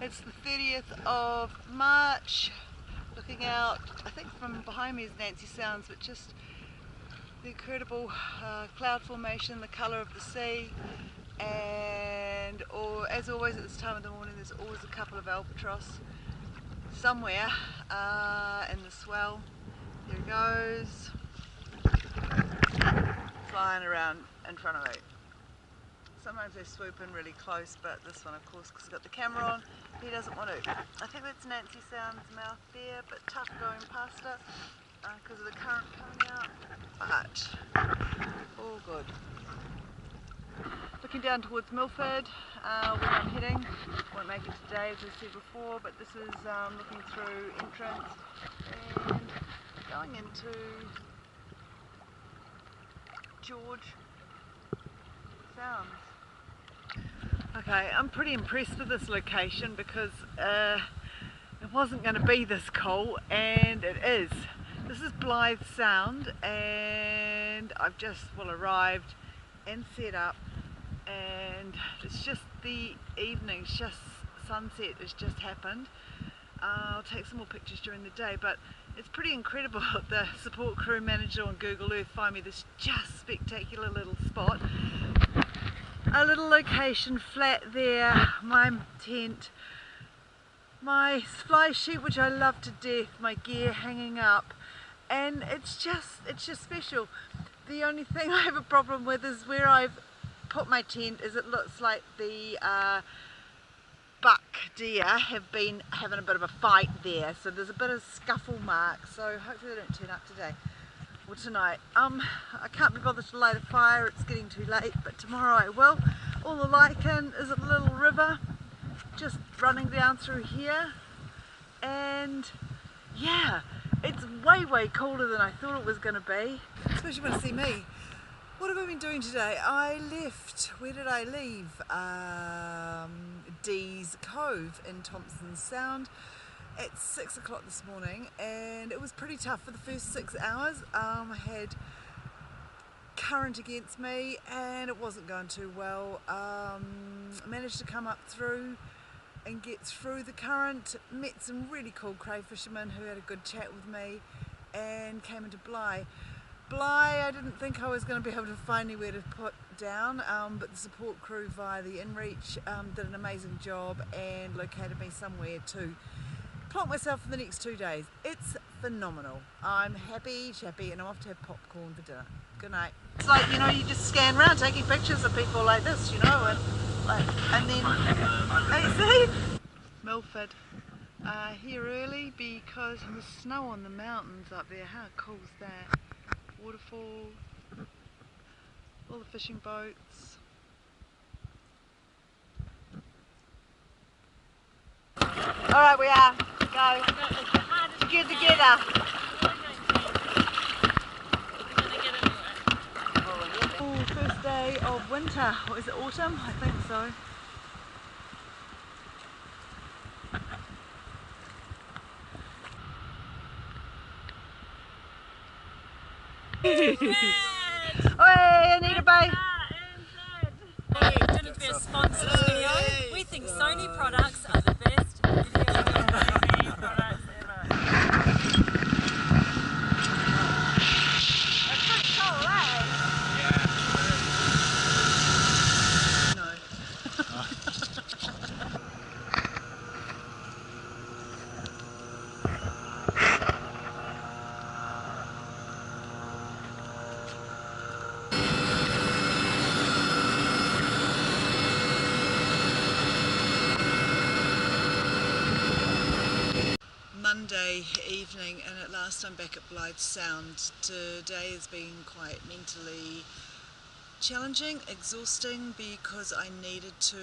It's the 30th of March. Looking out, I think from behind me is Nancy Sounds, but just the incredible cloud formation, the colour of the sea, and as always at this time of the morning there's always a couple of albatross somewhere in the swell. Here it goes, flying around in front of me. Sometimes they swoop in really close, but this one, of course, because I've got the camera on, he doesn't want to. I think that's Nancy Sound's mouth there, but tough going past it because of the current coming out, but all good. Looking down towards Milford, where I'm heading. Won't make it today, as I said before, but this is looking through entrance and going into George Sounds. Okay, I'm pretty impressed with this location because it wasn't going to be this cool, and it is. This is Blythe Sound, and I've just arrived and set up, and it's just the evening, it's just sunset has just happened. I'll take some more pictures during the day, but it's pretty incredible. The support crew managed on Google Earth find me this just spectacular little spot. A little location flat there, my tent, my fly sheet which I love to death, my gear hanging up, and it's just special. The only thing I have a problem with is where I've put my tent is it looks like the buck deer have been having a bit of a fight there, so there's a bit of scuffle marks, so hopefully they don't turn up today. Or tonight. I can't be bothered to light a fire, it's getting too late, but tomorrow I will. All the lichen is a little river just running down through here, and yeah, it's way cooler than I thought it was going to be. Especially when you see me. What have I been doing today? I left, where did I leave? Dee's Cove in Thompson Sound at 6 o'clock this morning, and it was pretty tough for the first 6 hours. I had current against me and it wasn't going too well. I managed to come up through and get through the current, met some really cool crayfishermen who had a good chat with me, and came into Blythe. Blythe, I didn't think I was going to be able to find anywhere to put down, but the support crew via the InReach did an amazing job and located me somewhere to plonk myself for the next 2 days. It's phenomenal. I'm happy, chappy, and I'm off to have popcorn for dinner. Good night. It's like, you know, you just scan around taking pictures of people like this, you know, and then, hey, see? Milford. Here early because there's snow on the mountains up there. How cool is that? Waterfall, all the fishing boats. Alright, we are. Go. Together. Oh, first day of winter. Or is it autumn? I think so. Hey, Anita Bay. Didn't it be a sponsored video? We think Sony products are the best video products ever. That's pretty cool, eh? Yeah. No. Monday evening, and at last I'm back at Blythe Sound. Today has been quite mentally challenging, exhausting, because I needed to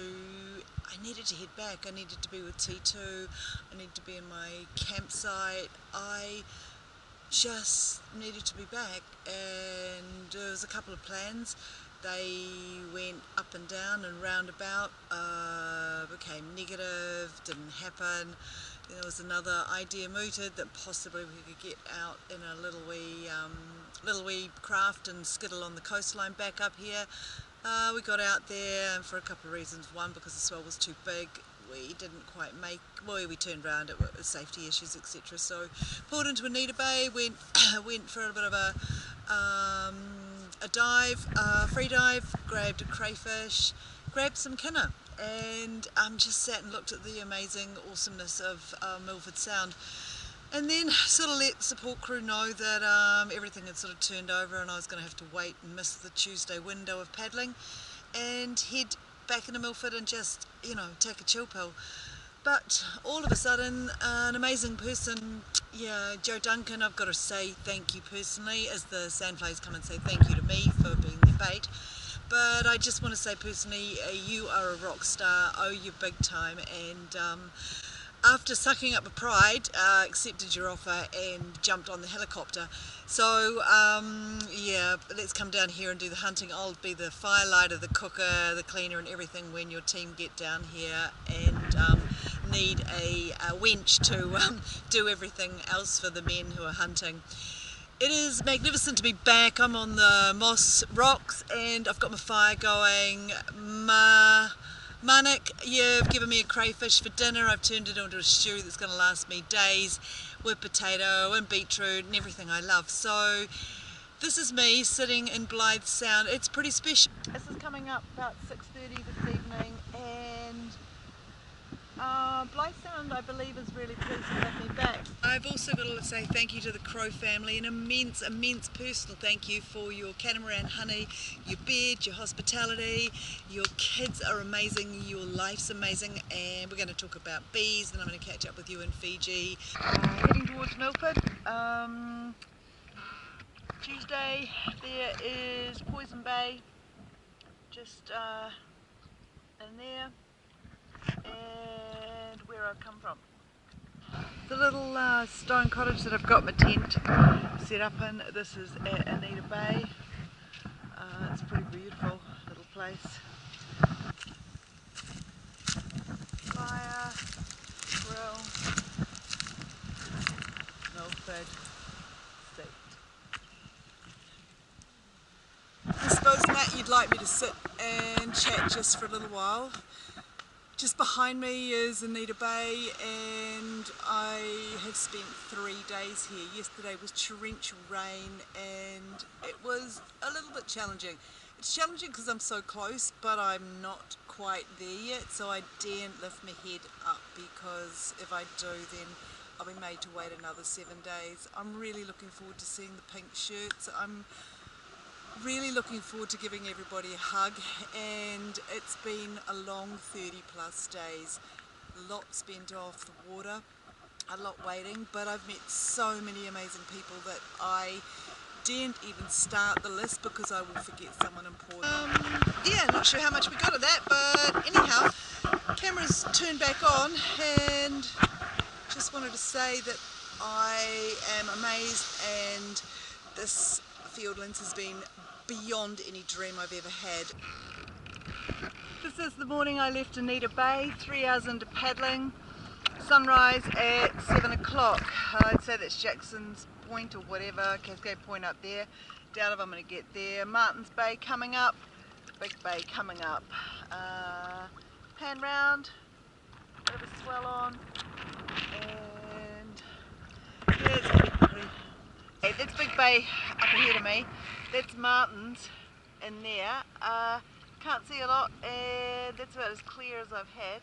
head back. I needed to be with T2, I needed to be in my campsite. I just needed to be back, and there was a couple of plans. They went up and down and roundabout, became negative, didn't happen. Then there was another idea mooted that possibly we could get out in a little wee craft and skittle on the coastline back up here. We got out there, and for a couple of reasons. One, because the swell was too big. we didn't quite make, well, we turned around, it was safety issues, etc. So pulled into Anita Bay, went for a bit of a dive, free dive, grabbed a crayfish, grabbed some kinna, and just sat and looked at the amazing awesomeness of Milford Sound. And then sort of let the support crew know that everything had sort of turned over and I was going to have to wait and miss the Tuesday window of paddling and head back into Milford and just, you know, take a chill pill. But all of a sudden, an amazing person, yeah, Joe Duncan, I've got to say thank you personally, as the Sandflies come and say thank you to me for being their bait. But I just want to say personally, you are a rock star, owe you big time, and after sucking up a pride, accepted your offer and jumped on the helicopter. So yeah, let's come down here and do the hunting. I'll be the firelighter, the cooker, the cleaner and everything when your team get down here and need a wench to do everything else for the men who are hunting. It is magnificent to be back. I'm on the Moss Rocks and I've got my fire going. Manik, you've given me a crayfish for dinner. I've turned it into a stew that's going to last me days with potato and beetroot and everything I love. So this is me sitting in Blythe Sound. It's pretty special. This is coming up about 6:30 this evening, and Blythe Sound, I believe, is really pleased to have me back. I've also got to say thank you to the Crow family, an immense personal thank you for your catamaran honey, your bed, your hospitality. Your kids are amazing, your life's amazing, and we're going to talk about bees, and I'm going to catch up with you in Fiji. Heading towards Milford. Tuesday there is Poison Bay, just in there, and where I've come from. The little stone cottage that I've got my tent set up in, this is at Anita Bay. It's a pretty beautiful little place. Fire, grill, Milford, seat. I suppose, Matt, you'd like me to sit and chat just for a little while. Just behind me is Anita Bay, and I have spent 3 days here. Yesterday was torrential rain and it was a little bit challenging. It's challenging because I'm so close, but I'm not quite there yet, so I daren't lift my head up, because if I do, then I'll be made to wait another 7 days. I'm really looking forward to seeing the pink shirts. I'm really looking forward to giving everybody a hug, and it's been a long 30 plus days. A lot spent off the water, a lot waiting, but I've met so many amazing people that I daren't even start the list because I will forget someone important. Yeah, not sure how much we got of that, but anyhow, camera's turned back on, and just wanted to say that I am amazed, and this Fiordland has been beyond any dream I've ever had. This is the morning I left Anita Bay, 3 hours into paddling. Sunrise at 7 o'clock. I'd say that's Jackson's Point or whatever, Cascade Point up there. Doubt if I'm going to get there. Martin's Bay coming up, Big Bay coming up. Pan round, bit of a swell on, and yeah, it's pretty pretty. Hey, that's Big Bay up ahead of me. That's Martin's in there. Can't see a lot, and that's about as clear as I've had.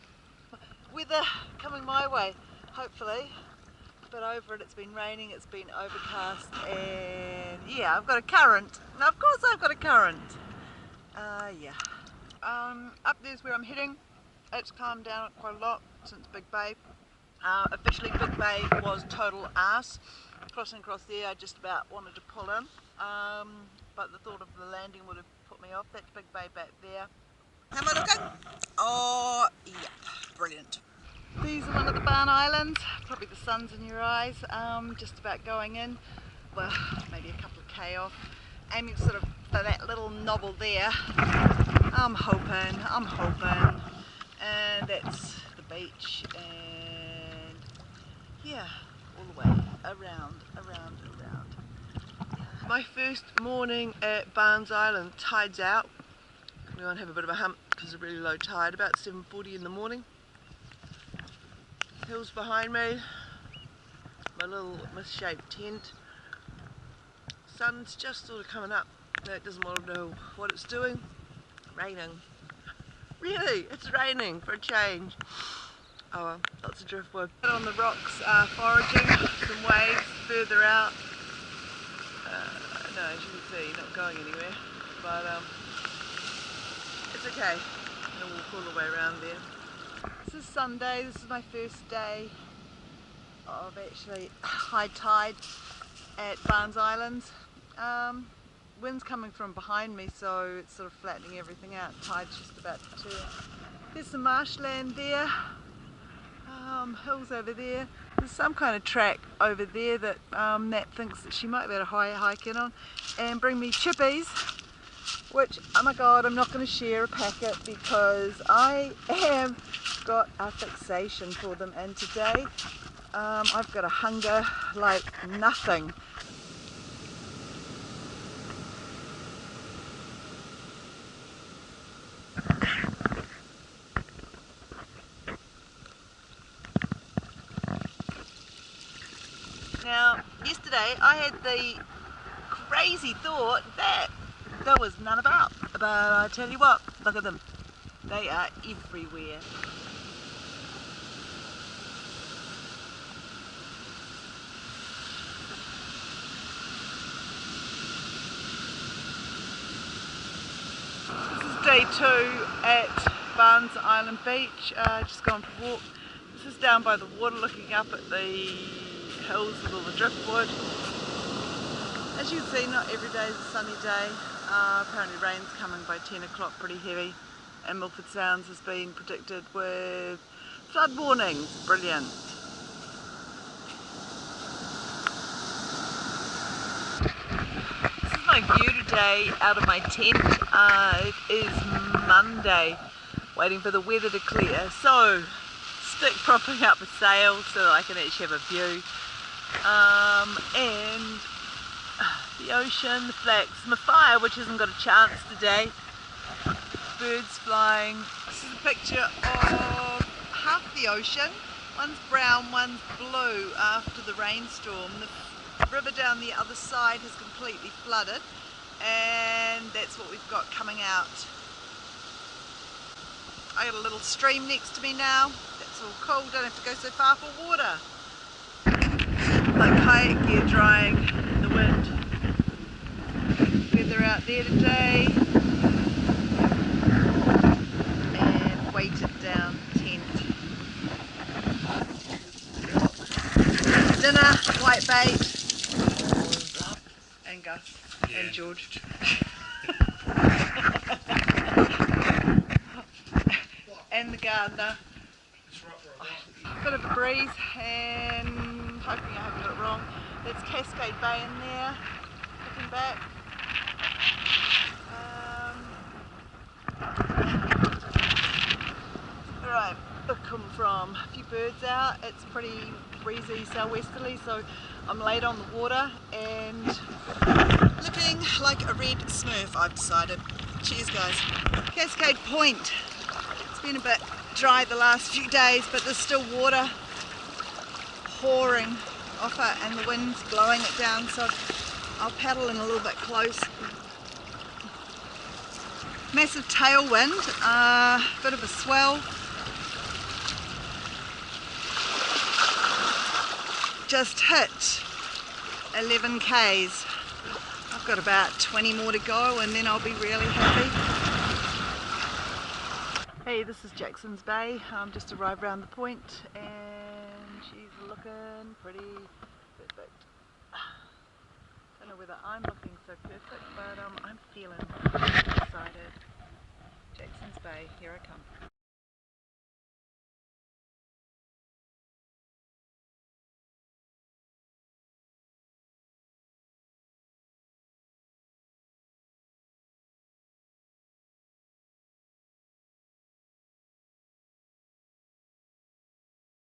Weather coming my way, hopefully. But over it, it's been raining, it's been overcast, and yeah, I've got a current. Now, of course I've got a current. Yeah. Up there's where I'm heading. It's calmed down quite a lot since Big Bay. Officially Big Bay was total arse. Crossing across there, I just about wanted to pull in, but the thought of the landing would have put me off. That's Big Bay back there. How am I looking? Oh, yep, brilliant. These are one of the barn islands. Probably the sun's in your eyes. Just about going in. Well, maybe a couple of K off. Aiming sort of for that little knobble there. I'm hoping. And that's the beach, and yeah, all the way around. My first morning at Barnes Island, tide's out. We want to have a bit of a hump because it's a really low tide, about 7:40 in the morning. Hills behind me, my little misshaped tent. Sun's just sort of coming up. It doesn't want to know what it's doing. Raining. Really, it's raining for a change. Oh well, lots of driftwood. On the rocks, foraging, some waves further out. No, as you can see, not going anywhere, but it's okay. I'm gonna walk all the way around there. This is Sunday. This is my first day of actually high tide at Barnes Islands. Wind's coming from behind me, so it's sort of flattening everything out. Tide's just about to turn. There's some marshland there. Hills over there. There's some kind of track over there that Nat thinks that she might be able to hike in on and bring me chippies, which, oh my god, I'm not going to share a packet because I have got a fixation for them, and today I've got a hunger like nothing. Now, yesterday I had the crazy thought that there was none about, but I tell you what, look at them. They are everywhere. This is day 2 at Barnes Island Beach. Just gone for a walk. This is down by the water looking up at the hills with all the driftwood. As you can see, not every day is a sunny day. Apparently rain's coming by 10 o'clock, pretty heavy, and Milford Sounds has been predicted with flood warnings. Brilliant. This is my view today out of my tent. It is Monday, waiting for the weather to clear, so stick propping up a sail so that I can actually have a view. And the ocean, the flax, my fire which hasn't got a chance today, birds flying. This is a picture of half the ocean. One's brown, one's blue after the rainstorm. The river down the other side has completely flooded, and that's what we've got coming out. I got a little stream next to me now. That's all cool, don't have to go so far for water. My kayak gear drying in the wind. Weather out there today, and weighted down tent. Dinner, white bait, and Gus, and George. And the gardener. Bit of a breeze, and hoping I haven't got it wrong. There's Cascade Bay in there, looking back. Alright, look, come from a few birds out. It's pretty breezy southwesterly, so I'm late on the water and looking like a red smurf, I've decided. Cheers guys. Cascade Point. It's been a bit dry the last few days, but there's still water pouring off it and the wind's blowing it down, so I'll paddle in a little bit close. Massive tailwind, bit of a swell. Just hit 11 Ks. I've got about 20 more to go and then I'll be really happy. Hey, this is Jackson's Bay. Just arrived around the point and she's looking pretty perfect. Don't know whether I'm looking so perfect, but I'm feeling excited. Jackson's Bay, here I come.